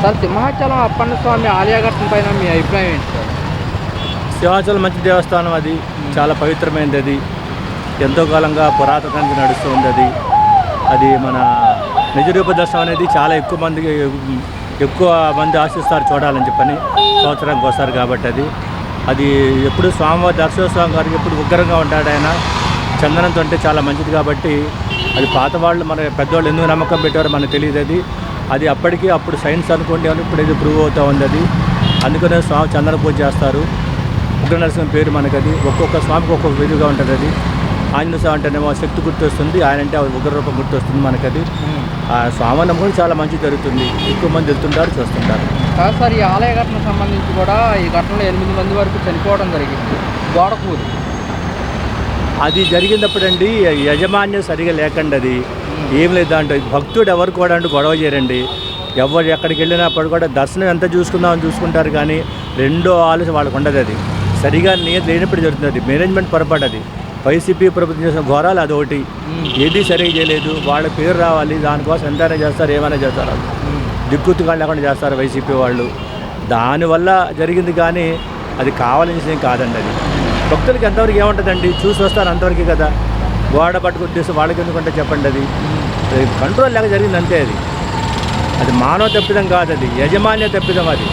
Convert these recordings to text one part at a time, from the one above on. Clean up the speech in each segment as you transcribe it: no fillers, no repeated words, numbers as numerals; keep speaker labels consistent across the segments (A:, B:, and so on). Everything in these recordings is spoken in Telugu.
A: సార్ సింహాచలం అప్పన్న స్వామి ఆలయ ఘటన పైన మీ అభిప్రాయం ఏంటి సార్?
B: సింహాచలం మంచి దేవస్థానం, అది చాలా పవిత్రమైనది. అది ఎంతో కాలంగా పురాతనంగా నడుస్తుంది. అది మన నిజరూప దర్శనం అనేది చాలా ఎక్కువ మంది ఆశిస్తారు చూడాలని చెప్పని, సంవత్సరానికి వస్తారు కాబట్టి అది ఎప్పుడు స్వామివారి దర్శనోత్సవం గారికి ఎప్పుడు ఉగ్రంగా ఉంటాడు ఆయన. చందనంతో అంటే చాలా మంచిది కాబట్టి అది పాత వాళ్ళు మన పెద్దవాళ్ళు ఎందుకు నమ్మకం పెట్టారో మనకు తెలియదు. అది అప్పుడు సైన్స్ అనుకోండి అని ఇప్పుడు ఇది ప్రూవ్ అవుతూ ఉంది. అందుకనే స్వామి చందన పూజ చేస్తారు. ఉగ్ర నరసింహ పేరు మనకు. అది ఒక్కొక్క స్వామికి ఒక్కొక్క విధంగా ఉంటుంది. ఆంజనేయ స్వామి అంటేనేమో శక్తి గుర్తొస్తుంది, ఆయన అంటే ఉగ్ర రూపం గుర్తొస్తుంది మనకు. ఆ స్వామి నమ్మకం చాలా మంచి జరుగుతుంది. ఎక్కువ మంది వెళ్తుంటారు, చూస్తుంటారు.
A: సార్ ఈ ఆలయ ఘటన సంబంధించి కూడా ఈ ఘటనలో 8 మంది వరకు చనిపోవడం జరిగింది. గోడకూలి
B: అది జరిగినప్పుడండి యజమాన్యం సరిగా లేకండి. అది ఏం లేదు అంటే భక్తుడు ఎవరు కూడా అంటూ గొడవ చేయరండి. ఎవరు ఎక్కడికి వెళ్ళినప్పుడు కూడా దర్శనం ఎంత చూసుకుందామని చూసుకుంటారు, కానీ రెండో ఆలోచన వాళ్ళకు ఉండదు. అది సరిగా లేనప్పుడు జరుగుతుంది. మేనేజ్మెంట్ పొరపాటు. అది వైసీపీ ప్రభుత్వం చేసిన ఘోరాలు అదొకటి. ఏది సరిగా చేయలేదు. వాళ్ళ పేరు రావాలి, దానికోసం ఎంతైనా చేస్తారు, ఏమైనా చేస్తారు. దిక్కుతుగా లేకుండా చేస్తారు వైసీపీ వాళ్ళు. దానివల్ల జరిగింది, కానీ అది కావాల్సింది కాదండి. అది భక్తులకి ఎంతవరకు ఏముంటుందండి, చూసి వస్తారు అంతవరకు కదా. గోడ పట్టుకు ఉద్దేశం వాళ్ళకి ఎందుకంటే చెప్పండి. అది కంట్రోల్ లేక జరిగింది అంతే. అది మానవ తప్పిదం కాదు, అది యజమాన్య తప్పిదం. అది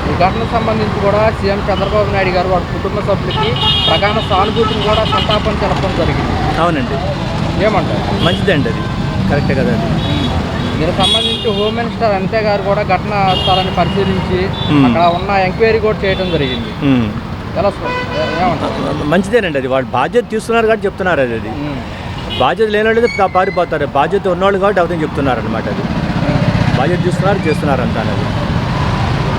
A: ఈ ఘటనకు సంబంధించి కూడా సీఎం చంద్రబాబు నాయుడు గారు వారి కుటుంబ సభ్యులకి ప్రగాఢ సానుభూతిని కూడా సంతాపం తెలపడం జరిగింది.
B: అవునండి,
A: ఏమంటారు?
B: మంచిదండి, అది కరెక్టే కదా. అది
A: దీనికి సంబంధించి హోమ్ మినిస్టర్ అనిత గారు కూడా ఘటన స్థలాన్ని పరిశీలించి అక్కడ ఉన్న ఎంక్వైరీ కూడా చేయడం జరిగింది. ఎలా ఏమంటారు?
B: మంచిదేనండి. అది వాళ్ళు బాధ్యత తీసుకున్నారు కాబట్టి చెప్తున్నారు. అది బాధ్యత లేని వాళ్ళు పారిపోతారు. బాధ్యత ఉన్నవాళ్ళు కాబట్టి అవతని చెప్తున్నారు అనమాట. అది బాధ్యత తీసుకున్నారు, చేస్తున్నారు అంతా. అది